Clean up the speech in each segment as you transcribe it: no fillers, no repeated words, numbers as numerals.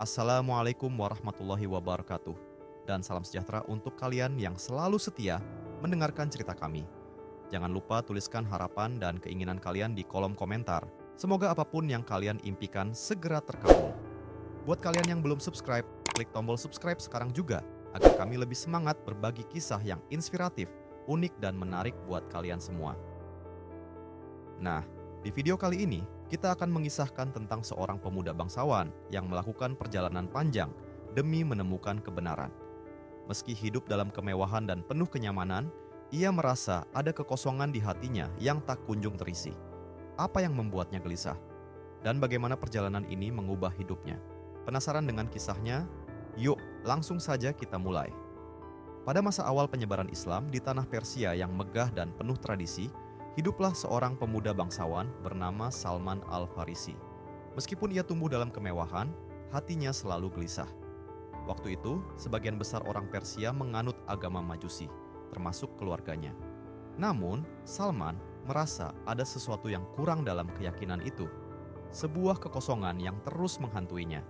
Assalamualaikum warahmatullahi wabarakatuh. Dan salam sejahtera untuk kalian yang selalu setia mendengarkan cerita kami. Jangan lupa tuliskan harapan dan keinginan kalian di kolom komentar. Semoga apapun yang kalian impikan segera terkabul. Buat kalian yang belum subscribe, klik tombol subscribe sekarang juga agar kami lebih semangat berbagi kisah yang inspiratif, unik, dan menarik buat kalian semua. Nah, di video kali ini kita akan mengisahkan tentang seorang pemuda bangsawan yang melakukan perjalanan panjang demi menemukan kebenaran. Meski hidup dalam kemewahan dan penuh kenyamanan, ia merasa ada kekosongan di hatinya yang tak kunjung terisi. Apa yang membuatnya gelisah? Dan bagaimana perjalanan ini mengubah hidupnya? Penasaran dengan kisahnya? Yuk, langsung saja kita mulai. Pada masa awal penyebaran Islam di tanah Persia yang megah dan penuh tradisi, hiduplah seorang pemuda bangsawan bernama Salman Al-Farisi. Meskipun ia tumbuh dalam kemewahan, hatinya selalu gelisah. Waktu itu, sebagian besar orang Persia menganut agama Majusi, termasuk keluarganya. Namun, Salman merasa ada sesuatu yang kurang dalam keyakinan itu. Sebuah kekosongan yang terus menghantuinya.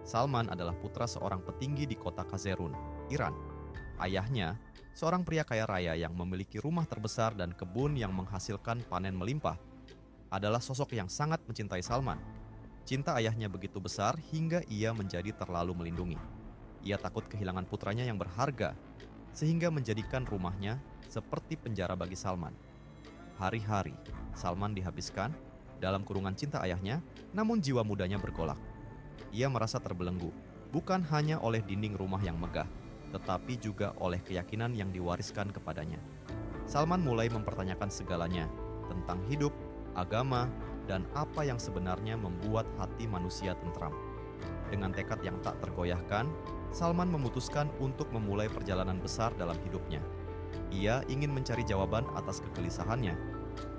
Salman adalah putra seorang petinggi di kota Kazerun, Iran. Ayahnya, seorang pria kaya raya yang memiliki rumah terbesar dan kebun yang menghasilkan panen melimpah, adalah sosok yang sangat mencintai Salman. Cinta ayahnya begitu besar hingga ia menjadi terlalu melindungi. Ia takut kehilangan putranya yang berharga, sehingga menjadikan rumahnya seperti penjara bagi Salman. Hari-hari, Salman dihabiskan dalam kurungan cinta ayahnya, namun jiwa mudanya bergolak. Ia merasa terbelenggu, bukan hanya oleh dinding rumah yang megah, tetapi juga oleh keyakinan yang diwariskan kepadanya. Salman mulai mempertanyakan segalanya tentang hidup, agama, dan apa yang sebenarnya membuat hati manusia tentram. Dengan tekad yang tak tergoyahkan, Salman memutuskan untuk memulai perjalanan besar dalam hidupnya. Ia ingin mencari jawaban atas kegelisahannya,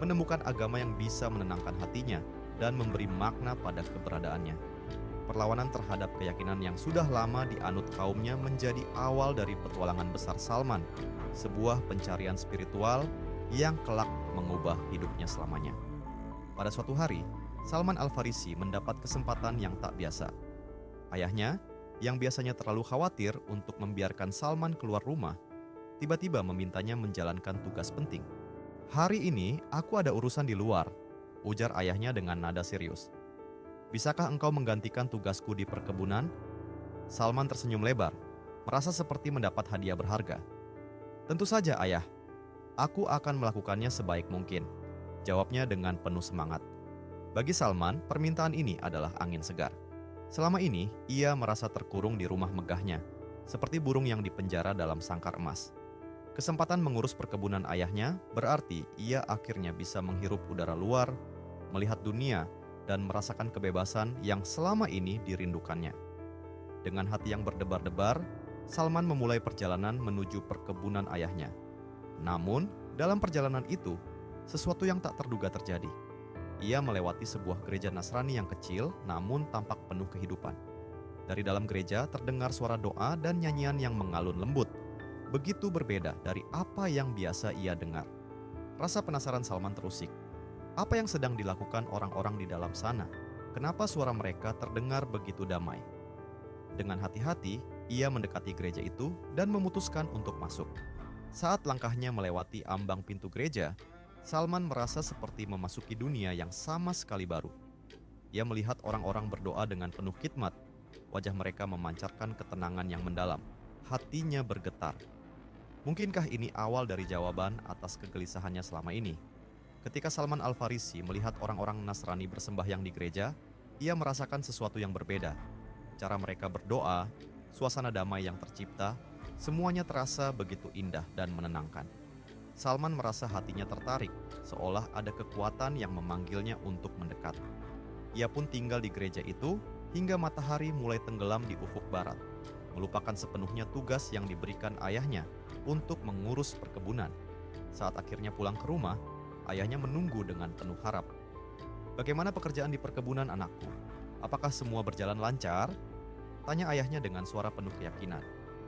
menemukan agama yang bisa menenangkan hatinya, dan memberi makna pada keberadaannya. Perlawanan terhadap keyakinan yang sudah lama dianut kaumnya menjadi awal dari petualangan besar Salman, sebuah pencarian spiritual yang kelak mengubah hidupnya selamanya. Pada suatu hari, Salman Al-Farisi mendapat kesempatan yang tak biasa. Ayahnya, yang biasanya terlalu khawatir untuk membiarkan Salman keluar rumah, tiba-tiba memintanya menjalankan tugas penting. "Hari ini aku ada urusan di luar," ujar ayahnya dengan nada serius. "Bisakah engkau menggantikan tugasku di perkebunan?" Salman tersenyum lebar, merasa seperti mendapat hadiah berharga. "Tentu saja, ayah. Aku akan melakukannya sebaik mungkin," jawabnya dengan penuh semangat. Bagi Salman, permintaan ini adalah angin segar. Selama ini, ia merasa terkurung di rumah megahnya, seperti burung yang dipenjara dalam sangkar emas. Kesempatan mengurus perkebunan ayahnya berarti ia akhirnya bisa menghirup udara luar, melihat dunia, dan merasakan kebebasan yang selama ini dirindukannya. Dengan hati yang berdebar-debar, Salman memulai perjalanan menuju perkebunan ayahnya. Namun, dalam perjalanan itu, sesuatu yang tak terduga terjadi. Ia melewati sebuah gereja Nasrani yang kecil namun tampak penuh kehidupan. Dari dalam gereja terdengar suara doa dan nyanyian yang mengalun lembut. Begitu berbeda dari apa yang biasa ia dengar. Rasa penasaran Salman terusik. Apa yang sedang dilakukan orang-orang di dalam sana? Kenapa suara mereka terdengar begitu damai? Dengan hati-hati, ia mendekati gereja itu dan memutuskan untuk masuk. Saat langkahnya melewati ambang pintu gereja, Salman merasa seperti memasuki dunia yang sama sekali baru. Ia melihat orang-orang berdoa dengan penuh khidmat. Wajah mereka memancarkan ketenangan yang mendalam. Hatinya bergetar. Mungkinkah ini awal dari jawaban atas kegelisahannya selama ini? Ketika Salman Al-Farisi melihat orang-orang Nasrani bersembahyang di gereja, ia merasakan sesuatu yang berbeda. Cara mereka berdoa, suasana damai yang tercipta, semuanya terasa begitu indah dan menenangkan. Salman merasa hatinya tertarik, seolah ada kekuatan yang memanggilnya untuk mendekat. Ia pun tinggal di gereja itu hingga matahari mulai tenggelam di ufuk barat, melupakan sepenuhnya tugas yang diberikan ayahnya untuk mengurus perkebunan. Saat akhirnya pulang ke rumah, ayahnya menunggu dengan penuh harap. "Bagaimana pekerjaan di perkebunan, anakku? Apakah semua berjalan lancar?" tanya ayahnya dengan suara penuh keyakinan.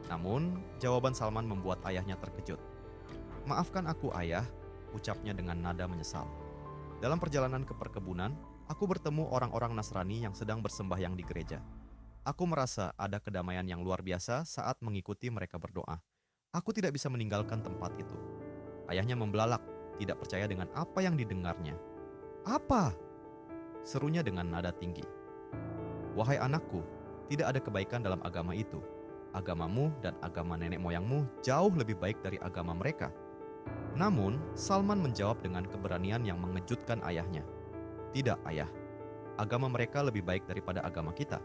Namun, jawaban Salman membuat ayahnya terkejut. "Maafkan aku, ayah," ucapnya dengan nada menyesal. "Dalam perjalanan ke perkebunan, aku bertemu orang-orang Nasrani yang sedang bersembahyang di gereja. Aku merasa ada kedamaian yang luar biasa saat mengikuti mereka berdoa. Aku tidak bisa meninggalkan tempat itu. Ayahnya membelalak, tidak percaya dengan apa yang didengarnya. "Apa?" serunya dengan nada tinggi. "Wahai anakku, tidak ada kebaikan dalam agama itu. Agamamu dan agama nenek moyangmu jauh lebih baik dari agama mereka." Namun, Salman menjawab dengan keberanian yang mengejutkan ayahnya. "Tidak, ayah. Agama mereka lebih baik daripada agama kita."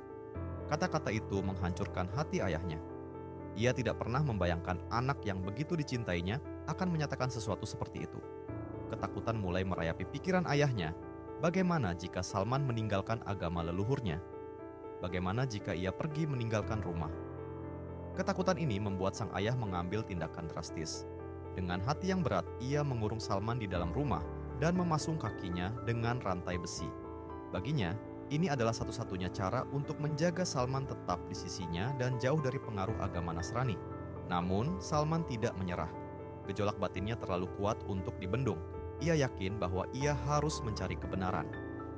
Kata-kata itu menghancurkan hati ayahnya. Ia tidak pernah membayangkan anak yang begitu dicintainya akan menyatakan sesuatu seperti itu. Ketakutan mulai merayapi pikiran ayahnya. Bagaimana jika Salman meninggalkan agama leluhurnya? Bagaimana jika ia pergi meninggalkan rumah? Ketakutan ini membuat sang ayah mengambil tindakan drastis. Dengan hati yang berat, ia mengurung Salman di dalam rumah dan memasung kakinya dengan rantai besi. Baginya, ini adalah satu-satunya cara untuk menjaga Salman tetap di sisinya dan jauh dari pengaruh agama Nasrani. Namun, Salman tidak menyerah. Gejolak batinnya terlalu kuat untuk dibendung. Ia yakin bahwa ia harus mencari kebenaran,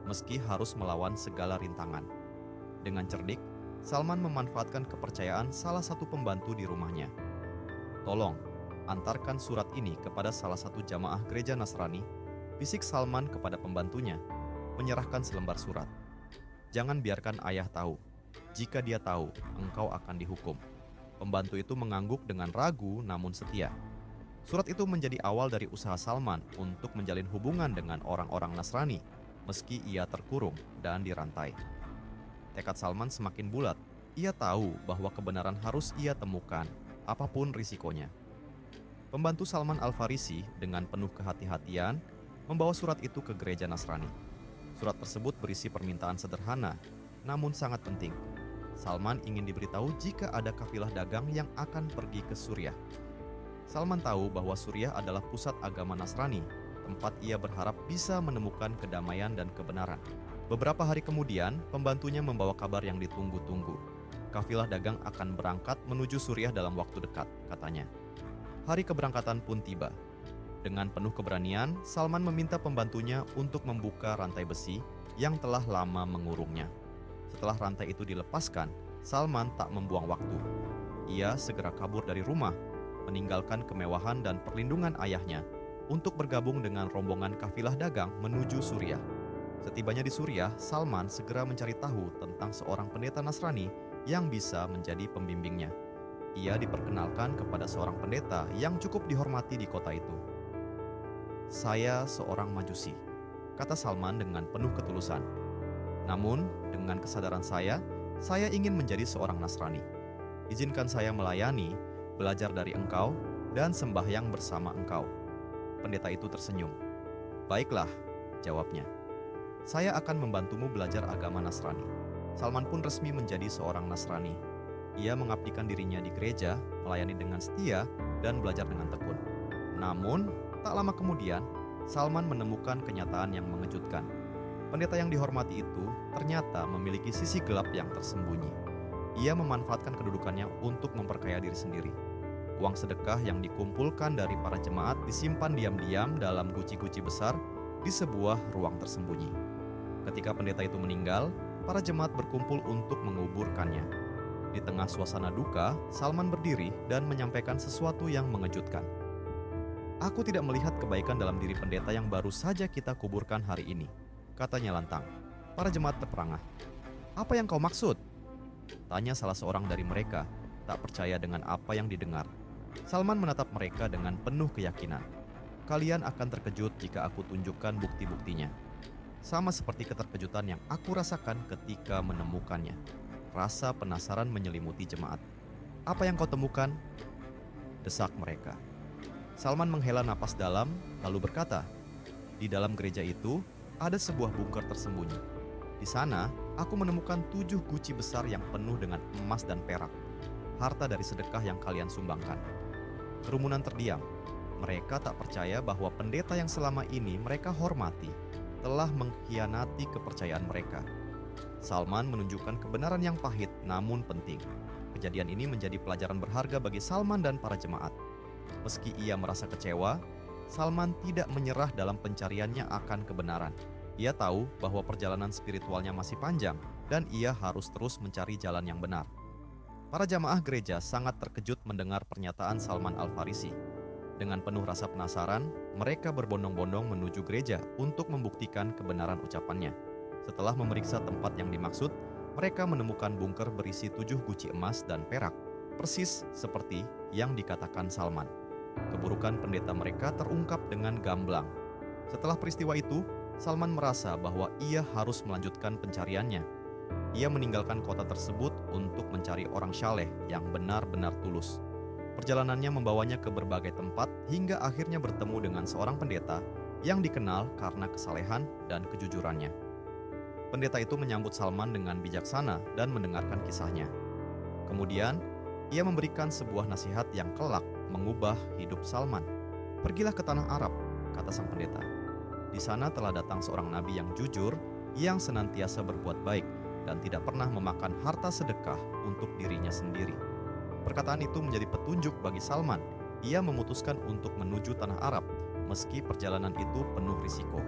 meski harus melawan segala rintangan. Dengan cerdik, Salman memanfaatkan kepercayaan salah satu pembantu di rumahnya. "Tolong, antarkan surat ini kepada salah satu jamaah gereja Nasrani," bisik Salman kepada pembantunya, menyerahkan selembar surat. "Jangan biarkan ayah tahu. Jika dia tahu, engkau akan dihukum." Pembantu itu mengangguk dengan ragu namun setia. Surat itu menjadi awal dari usaha Salman untuk menjalin hubungan dengan orang-orang Nasrani, meski ia terkurung dan dirantai. Tekad Salman semakin bulat. Ia tahu bahwa kebenaran harus ia temukan, apapun risikonya. Pembantu Salman Al-Farisi dengan penuh kehati-hatian membawa surat itu ke gereja Nasrani. Surat tersebut berisi permintaan sederhana, namun sangat penting. Salman ingin diberitahu jika ada kafilah dagang yang akan pergi ke Suriah. Salman tahu bahwa Suriah adalah pusat agama Nasrani, tempat ia berharap bisa menemukan kedamaian dan kebenaran. Beberapa hari kemudian, pembantunya membawa kabar yang ditunggu-tunggu. Kafilah dagang akan berangkat menuju Suriah dalam waktu dekat, katanya. Hari keberangkatan pun tiba. Dengan penuh keberanian, Salman meminta pembantunya untuk membuka rantai besi yang telah lama mengurungnya. Setelah rantai itu dilepaskan, Salman tak membuang waktu. Ia segera kabur dari rumah, meninggalkan kemewahan dan perlindungan ayahnya untuk bergabung dengan rombongan kafilah dagang menuju Suriah. Setibanya di Suriah, Salman segera mencari tahu tentang seorang pendeta Nasrani yang bisa menjadi pembimbingnya. Ia diperkenalkan kepada seorang pendeta yang cukup dihormati di kota itu. "Saya seorang Majusi," kata Salman dengan penuh ketulusan. "Namun, dengan kesadaran saya ingin menjadi seorang Nasrani. Izinkan saya melayani, belajar dari engkau, dan sembahyang bersama engkau." Pendeta itu tersenyum. "Baiklah," jawabnya. "Saya akan membantumu belajar agama Nasrani." Salman pun resmi menjadi seorang Nasrani. Ia mengabdikan dirinya di gereja, melayani dengan setia, dan belajar dengan tekun. Namun, tak lama kemudian, Salman menemukan kenyataan yang mengejutkan. Pendeta yang dihormati itu ternyata memiliki sisi gelap yang tersembunyi. Ia memanfaatkan kedudukannya untuk memperkaya diri sendiri. Uang sedekah yang dikumpulkan dari para jemaat disimpan diam-diam dalam guci-guci besar di sebuah ruang tersembunyi. Ketika pendeta itu meninggal, para jemaat berkumpul untuk menguburkannya. Di tengah suasana duka, Salman berdiri dan menyampaikan sesuatu yang mengejutkan. "Aku tidak melihat kebaikan dalam diri pendeta yang baru saja kita kuburkan hari ini," katanya lantang. Para jemaat terperangah. "Apa yang kau maksud?" tanya salah seorang dari mereka, tak percaya dengan apa yang didengar. Salman menatap mereka dengan penuh keyakinan. "Kalian akan terkejut jika aku tunjukkan bukti-buktinya. Sama seperti keterkejutan yang aku rasakan ketika menemukannya." Rasa penasaran menyelimuti jemaat. "Apa yang kau temukan?" desak mereka. Salman menghela napas dalam, lalu berkata, "Di dalam gereja itu ada sebuah bunker tersembunyi. Di sana, aku menemukan 7 guci besar yang penuh dengan emas dan perak, harta dari sedekah yang kalian sumbangkan." Kerumunan terdiam. Mereka tak percaya bahwa pendeta yang selama ini mereka hormati telah mengkhianati kepercayaan mereka. Salman menunjukkan kebenaran yang pahit namun penting. Kejadian ini menjadi pelajaran berharga bagi Salman dan para jemaat. Meski ia merasa kecewa, Salman tidak menyerah dalam pencariannya akan kebenaran. Ia tahu bahwa perjalanan spiritualnya masih panjang dan ia harus terus mencari jalan yang benar. Para jamaah gereja sangat terkejut mendengar pernyataan Salman Al-Farisi. Dengan penuh rasa penasaran, mereka berbondong-bondong menuju gereja untuk membuktikan kebenaran ucapannya. Setelah memeriksa tempat yang dimaksud, mereka menemukan bunker berisi 7 guci emas dan perak, persis seperti yang dikatakan Salman. Keburukan pendeta mereka terungkap dengan gamblang. Setelah peristiwa itu, Salman merasa bahwa ia harus melanjutkan pencariannya. Ia meninggalkan kota tersebut untuk mencari orang saleh yang benar-benar tulus. Perjalanannya membawanya ke berbagai tempat hingga akhirnya bertemu dengan seorang pendeta yang dikenal karena kesalehan dan kejujurannya. Pendeta itu menyambut Salman dengan bijaksana dan mendengarkan kisahnya. Kemudian, ia memberikan sebuah nasihat yang kelak mengubah hidup Salman. "Pergilah ke tanah Arab," kata sang pendeta. "Di sana telah datang seorang nabi yang jujur, yang senantiasa berbuat baik, dan tidak pernah memakan harta sedekah untuk dirinya sendiri." Perkataan itu menjadi petunjuk bagi Salman. Ia memutuskan untuk menuju tanah Arab, meski perjalanan itu penuh risiko.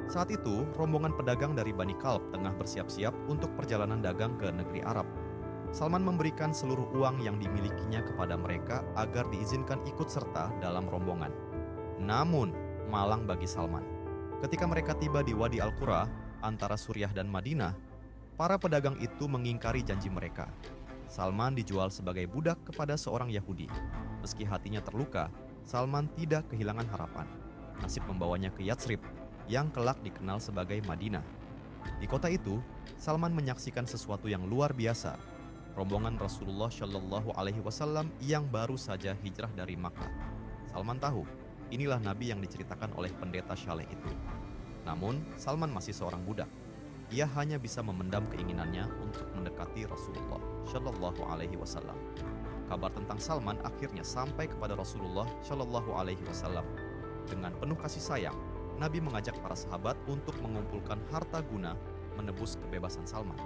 Saat itu, rombongan pedagang dari Bani Kalb tengah bersiap-siap untuk perjalanan dagang ke negeri Arab. Salman memberikan seluruh uang yang dimilikinya kepada mereka agar diizinkan ikut serta dalam rombongan. Namun, malang bagi Salman. Ketika mereka tiba di Wadi Al-Qura, antara Suriah dan Madinah, para pedagang itu mengingkari janji mereka. Salman dijual sebagai budak kepada seorang Yahudi. Meski hatinya terluka, Salman tidak kehilangan harapan. Nasib membawanya ke Yatsrib, yang kelak dikenal sebagai Madinah. Di kota itu, Salman menyaksikan sesuatu yang luar biasa. Rombongan Rasulullah Shallallahu Alaihi Wasallam yang baru saja hijrah dari Makkah. Salman tahu, inilah Nabi yang diceritakan oleh pendeta Saleh itu. Namun, Salman masih seorang budak. Ia hanya bisa memendam keinginannya untuk mendekati Rasulullah Shallallahu Alaihi Wasallam. Kabar tentang Salman akhirnya sampai kepada Rasulullah Shallallahu Alaihi Wasallam. Dengan penuh kasih sayang, Nabi mengajak para sahabat untuk mengumpulkan harta guna menebus kebebasan Salman.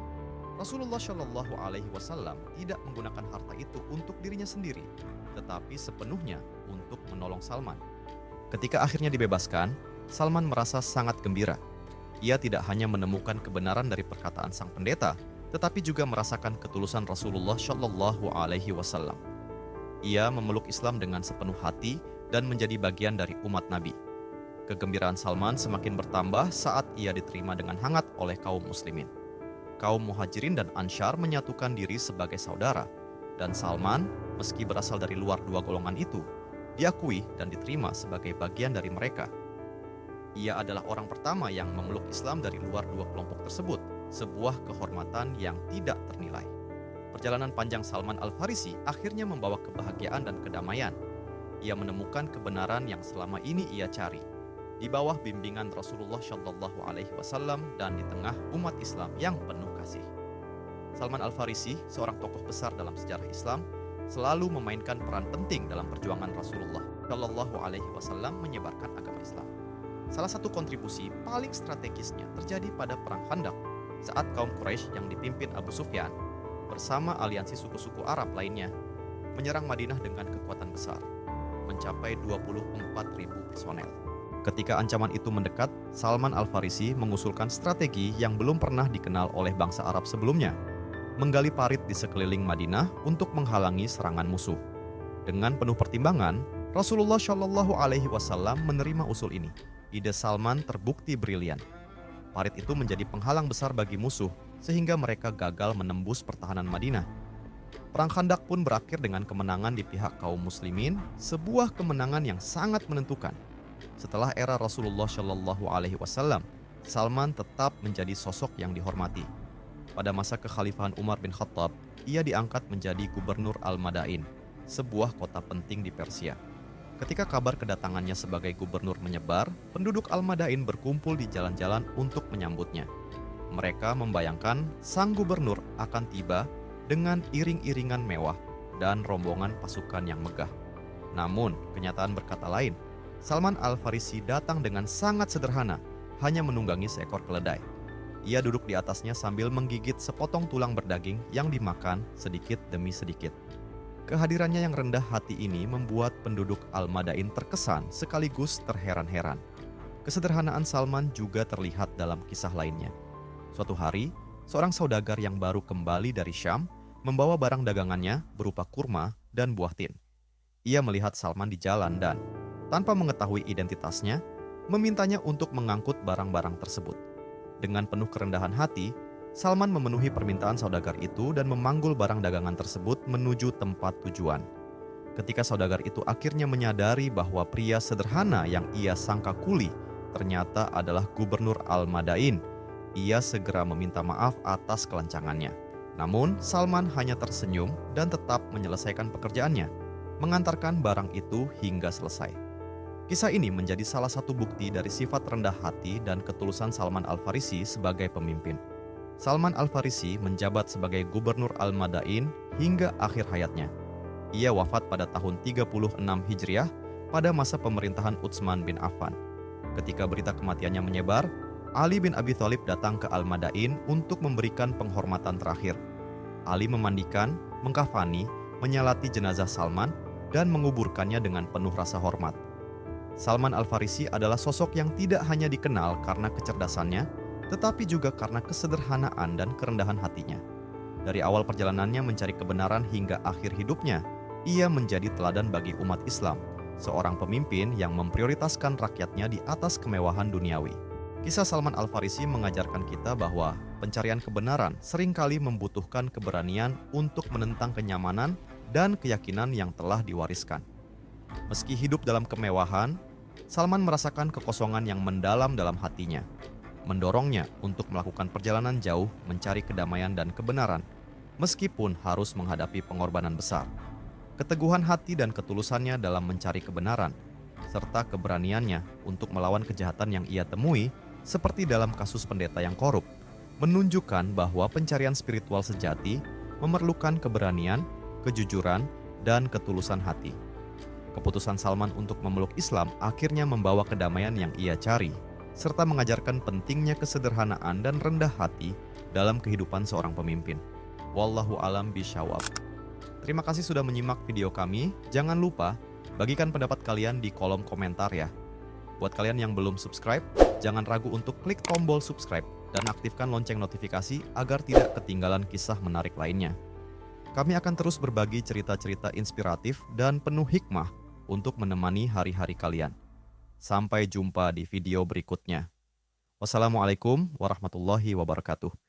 Rasulullah Shallallahu Alaihi Wasallam tidak menggunakan harta itu untuk dirinya sendiri, tetapi sepenuhnya untuk menolong Salman. Ketika akhirnya dibebaskan, Salman merasa sangat gembira. Ia tidak hanya menemukan kebenaran dari perkataan sang pendeta, tetapi juga merasakan ketulusan Rasulullah Shallallahu Alaihi Wasallam. Ia memeluk Islam dengan sepenuh hati dan menjadi bagian dari umat Nabi. Kegembiraan Salman semakin bertambah saat ia diterima dengan hangat oleh kaum muslimin. Kaum Muhajirin dan Ansyar menyatukan diri sebagai saudara, dan Salman, meski berasal dari luar dua golongan itu, diakui dan diterima sebagai bagian dari mereka. Ia adalah orang pertama yang memeluk Islam dari luar dua kelompok tersebut, sebuah kehormatan yang tidak ternilai. Perjalanan panjang Salman Al-Farisi akhirnya membawa kebahagiaan dan kedamaian. Ia menemukan kebenaran yang selama ini ia cari, di bawah bimbingan Rasulullah Shallallahu Alaihi Wasallam dan di tengah umat Islam yang penuh kasih. Salman Al-Farisi, seorang tokoh besar dalam sejarah Islam, selalu memainkan peran penting dalam perjuangan Rasulullah Shallallahu Alaihi Wasallam menyebarkan agama Islam. Salah satu kontribusi paling strategisnya terjadi pada Perang Khandaq saat kaum Quraisy yang dipimpin Abu Sufyan bersama aliansi suku-suku Arab lainnya menyerang Madinah dengan kekuatan besar, mencapai 24.000 personel. Ketika ancaman itu mendekat, Salman Al-Farisi mengusulkan strategi yang belum pernah dikenal oleh bangsa Arab sebelumnya, menggali parit di sekeliling Madinah untuk menghalangi serangan musuh. Dengan penuh pertimbangan, Rasulullah Shallallahu Alaihi Wasallam menerima usul ini. Ide Salman terbukti brilian. Parit itu menjadi penghalang besar bagi musuh, sehingga mereka gagal menembus pertahanan Madinah. Perang Khandaq pun berakhir dengan kemenangan di pihak kaum muslimin, sebuah kemenangan yang sangat menentukan. Setelah era Rasulullah Shallallahu Alaihi Wasallam, Salman tetap menjadi sosok yang dihormati. Pada masa kekhalifahan Umar bin Khattab, ia diangkat menjadi gubernur Al-Madain, sebuah kota penting di Persia. Ketika kabar kedatangannya sebagai gubernur menyebar, penduduk Al-Madain berkumpul di jalan-jalan untuk menyambutnya. Mereka membayangkan sang gubernur akan tiba dengan iring-iringan mewah dan rombongan pasukan yang megah. Namun, kenyataan berkata lain. Salman Al-Farisi datang dengan sangat sederhana, hanya menunggangi seekor keledai. Ia duduk di atasnya sambil menggigit sepotong tulang berdaging yang dimakan sedikit demi sedikit. Kehadirannya yang rendah hati ini membuat penduduk Al-Madain terkesan sekaligus terheran-heran. Kesederhanaan Salman juga terlihat dalam kisah lainnya. Suatu hari, seorang saudagar yang baru kembali dari Syam membawa barang dagangannya berupa kurma dan buah tin. Ia melihat Salman di jalan dan, tanpa mengetahui identitasnya, memintanya untuk mengangkut barang-barang tersebut. Dengan penuh kerendahan hati, Salman memenuhi permintaan saudagar itu dan memanggul barang dagangan tersebut menuju tempat tujuan. Ketika saudagar itu akhirnya menyadari bahwa pria sederhana yang ia sangka kuli ternyata adalah Gubernur Al-Madain, ia segera meminta maaf atas kelancangannya. Namun, Salman hanya tersenyum dan tetap menyelesaikan pekerjaannya, mengantarkan barang itu hingga selesai. Kisah ini menjadi salah satu bukti dari sifat rendah hati dan ketulusan Salman Al-Farisi sebagai pemimpin. Salman Al-Farisi menjabat sebagai Gubernur Al-Madain hingga akhir hayatnya. Ia wafat pada tahun 36 Hijriah pada masa pemerintahan Utsman bin Affan. Ketika berita kematiannya menyebar, Ali bin Abi Thalib datang ke Al-Madain untuk memberikan penghormatan terakhir. Ali memandikan, mengkafani, menyalati jenazah Salman, dan menguburkannya dengan penuh rasa hormat. Salman Al-Farisi adalah sosok yang tidak hanya dikenal karena kecerdasannya, tetapi juga karena kesederhanaan dan kerendahan hatinya. Dari awal perjalanannya mencari kebenaran hingga akhir hidupnya, ia menjadi teladan bagi umat Islam, seorang pemimpin yang memprioritaskan rakyatnya di atas kemewahan duniawi. Kisah Salman Al-Farisi mengajarkan kita bahwa pencarian kebenaran seringkali membutuhkan keberanian untuk menentang kenyamanan dan keyakinan yang telah diwariskan. Meski hidup dalam kemewahan, Salman merasakan kekosongan yang mendalam dalam hatinya, mendorongnya untuk melakukan perjalanan jauh mencari kedamaian dan kebenaran, meskipun harus menghadapi pengorbanan besar. Keteguhan hati dan ketulusannya dalam mencari kebenaran, serta keberaniannya untuk melawan kejahatan yang ia temui, seperti dalam kasus pendeta yang korup, menunjukkan bahwa pencarian spiritual sejati memerlukan keberanian, kejujuran, dan ketulusan hati. Keputusan Salman untuk memeluk Islam akhirnya membawa kedamaian yang ia cari, serta mengajarkan pentingnya kesederhanaan dan rendah hati dalam kehidupan seorang pemimpin. Wallahu alam bisyawab. Terima kasih sudah menyimak video kami. Jangan lupa bagikan pendapat kalian di kolom komentar ya. Buat kalian yang belum subscribe, jangan ragu untuk klik tombol subscribe dan aktifkan lonceng notifikasi agar tidak ketinggalan kisah menarik lainnya. Kami akan terus berbagi cerita-cerita inspiratif dan penuh hikmah untuk menemani hari-hari kalian. Sampai jumpa di video berikutnya. Wassalamualaikum warahmatullahi wabarakatuh.